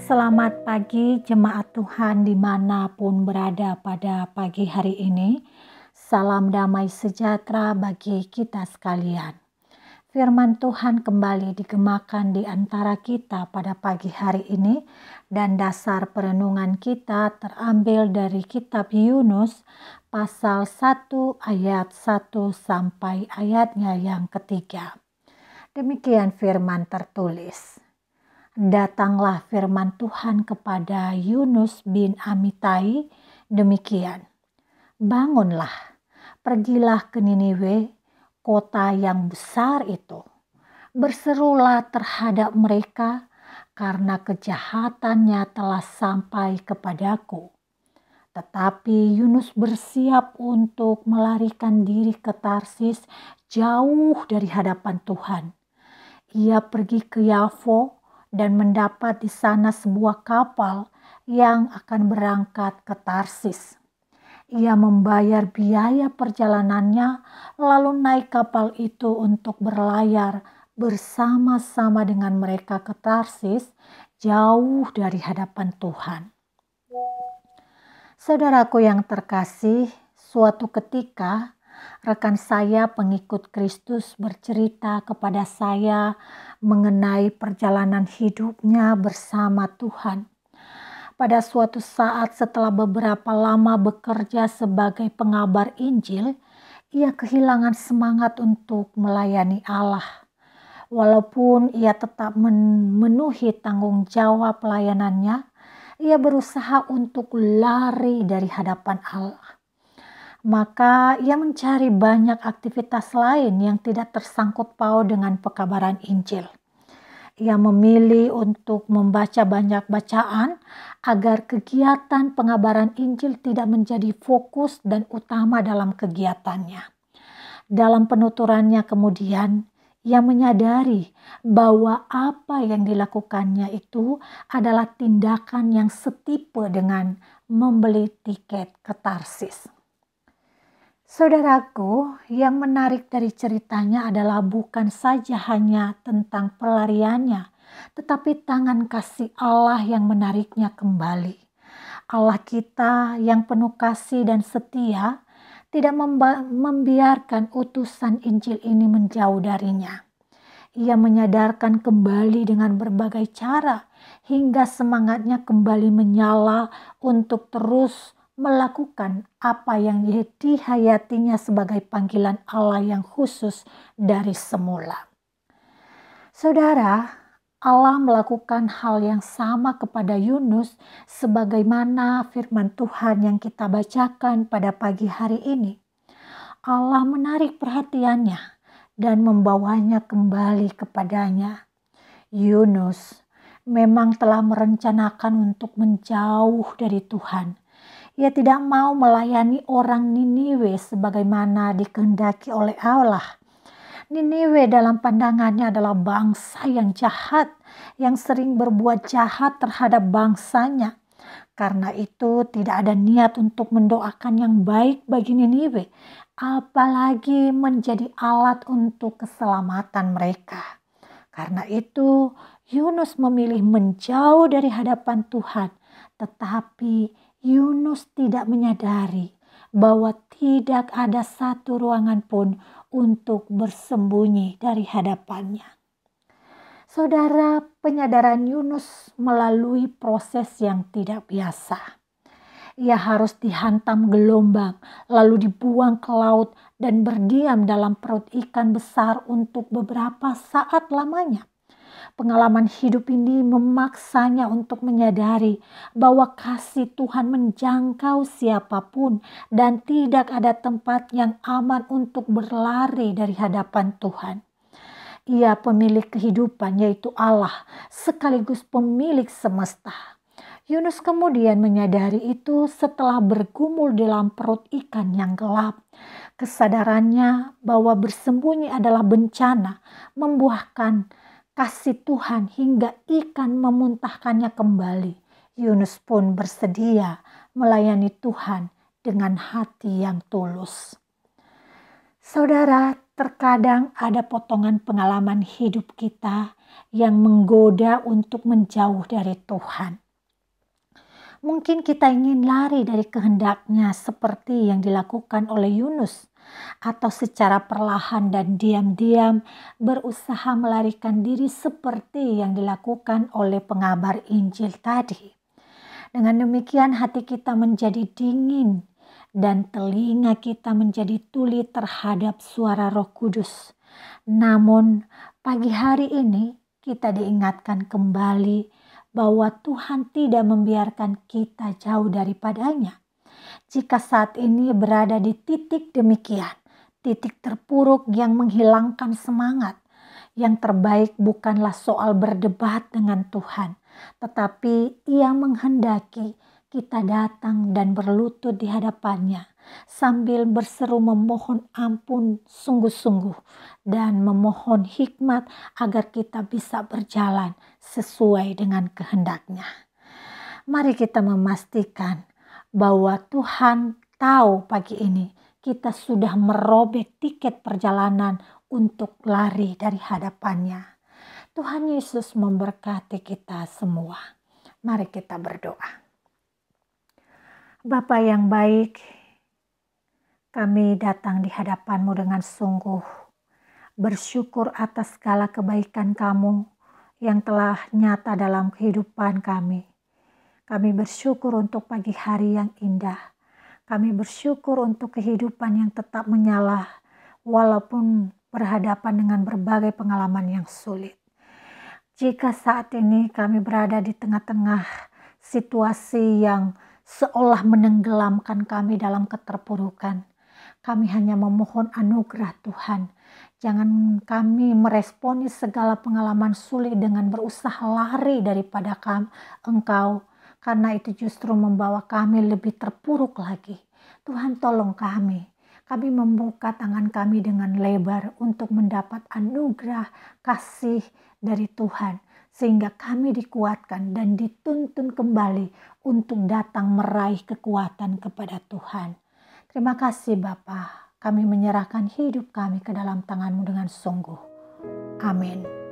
Selamat pagi jemaat Tuhan dimanapun berada pada pagi hari ini. Salam damai sejahtera bagi kita sekalian. Firman Tuhan kembali digemakan di antara kita pada pagi hari ini dan dasar perenungan kita terambil dari kitab Yunus pasal 1 ayat 1 sampai ayatnya yang ketiga. Demikian firman tertulis. Datanglah firman Tuhan kepada Yunus bin Amittai demikian. Bangunlah, pergilah ke Niniwe, kota yang besar itu. Berserulah terhadap mereka karena kejahatannya telah sampai kepadaku. Tetapi Yunus bersiap untuk melarikan diri ke Tarsis jauh dari hadapan Tuhan. Ia pergi ke Yafo dan mendapat di sana sebuah kapal yang akan berangkat ke Tarsis. Ia membayar biaya perjalanannya lalu naik kapal itu untuk berlayar bersama-sama dengan mereka ke Tarsis jauh dari hadapan Tuhan. Saudaraku yang terkasih, suatu ketika rekan saya pengikut Kristus bercerita kepada saya mengenai perjalanan hidupnya bersama Tuhan. Pada suatu saat setelah beberapa lama bekerja sebagai pengabar Injil, ia kehilangan semangat untuk melayani Allah. Walaupun ia tetap memenuhi tanggung jawab pelayanannya, ia berusaha untuk lari dari hadapan Allah. Maka ia mencari banyak aktivitas lain yang tidak tersangkut paut dengan pekabaran Injil. Ia memilih untuk membaca banyak bacaan agar kegiatan pengabaran Injil tidak menjadi fokus dan utama dalam kegiatannya. Dalam penuturannya kemudian, ia menyadari bahwa apa yang dilakukannya itu adalah tindakan yang setipe dengan membeli tiket ke Tarsis. Saudaraku, yang menarik dari ceritanya adalah bukan saja hanya tentang pelariannya, tetapi tangan kasih Allah yang menariknya kembali. Allah kita yang penuh kasih dan setia tidak membiarkan utusan Injil ini menjauh darinya. Ia menyadarkan kembali dengan berbagai cara hingga semangatnya kembali menyala untuk terus melakukan apa yang dihayatinya sebagai panggilan Allah yang khusus dari semula. Saudara, Allah melakukan hal yang sama kepada Yunus sebagaimana firman Tuhan yang kita bacakan pada pagi hari ini. Allah menarik perhatiannya dan membawanya kembali kepadanya. Yunus memang telah merencanakan untuk menjauh dari Tuhan. Ia tidak mau melayani orang Niniwe sebagaimana dikehendaki oleh Allah. Niniwe dalam pandangannya adalah bangsa yang jahat, yang sering berbuat jahat terhadap bangsanya. Karena itu tidak ada niat untuk mendoakan yang baik bagi Niniwe, apalagi menjadi alat untuk keselamatan mereka. Karena itu Yunus memilih menjauh dari hadapan Tuhan, tetapi Yunus tidak menyadari bahwa tidak ada satu ruangan pun untuk bersembunyi dari hadapannya. Saudara, penyadaran Yunus melalui proses yang tidak biasa. Ia harus dihantam gelombang, lalu dibuang ke laut dan berdiam dalam perut ikan besar untuk beberapa saat lamanya. Pengalaman hidup ini memaksanya untuk menyadari bahwa kasih Tuhan menjangkau siapapun dan tidak ada tempat yang aman untuk berlari dari hadapan Tuhan. Ia pemilik kehidupan, yaitu Allah, sekaligus pemilik semesta. Yunus kemudian menyadari itu setelah bergumul dalam perut ikan yang gelap. Kesadarannya bahwa bersembunyi adalah bencana membuahkan kasih Tuhan hingga ikan memuntahkannya kembali. Yunus pun bersedia melayani Tuhan dengan hati yang tulus. Saudara, Terkadang ada potongan pengalaman hidup kita yang menggoda untuk menjauh dari Tuhan. Mungkin kita ingin lari dari kehendaknya seperti yang dilakukan oleh Yunus, atau secara perlahan dan diam-diam berusaha melarikan diri seperti yang dilakukan oleh pengabar Injil tadi. Dengan demikian hati kita menjadi dingin dan telinga kita menjadi tuli terhadap suara Roh Kudus. Namun pagi hari ini kita diingatkan kembali bahwa Tuhan tidak membiarkan kita jauh daripadanya. Jika saat ini berada di titik demikian, titik terpuruk yang menghilangkan semangat, yang terbaik bukanlah soal berdebat dengan Tuhan, tetapi Ia menghendaki kita datang dan berlutut di hadapannya sambil berseru memohon ampun sungguh-sungguh dan memohon hikmat agar kita bisa berjalan sesuai dengan kehendaknya. Mari kita memastikan bahwa Tuhan tahu pagi ini kita sudah merobek tiket perjalanan untuk lari dari hadapannya. Tuhan Yesus memberkati kita semua. Mari kita berdoa. Bapa yang baik, kami datang di hadapan-Mu dengan sungguh bersyukur atas segala kebaikan Kamu yang telah nyata dalam kehidupan kami. Kami bersyukur untuk pagi hari yang indah. Kami bersyukur untuk kehidupan yang tetap menyala walaupun berhadapan dengan berbagai pengalaman yang sulit. Jika saat ini kami berada di tengah-tengah situasi yang seolah menenggelamkan kami dalam keterpurukan, kami hanya memohon anugerah Tuhan. Jangan kami meresponi segala pengalaman sulit dengan berusaha lari daripada Engkau, karena itu justru membawa kami lebih terpuruk lagi. Tuhan tolong kami. Kami membuka tangan kami dengan lebar untuk mendapat anugerah kasih dari Tuhan. Sehingga kami dikuatkan dan dituntun kembali untuk datang meraih kekuatan kepada Tuhan. Terima kasih Bapa. Kami menyerahkan hidup kami ke dalam tangan-Mu dengan sungguh. Amin.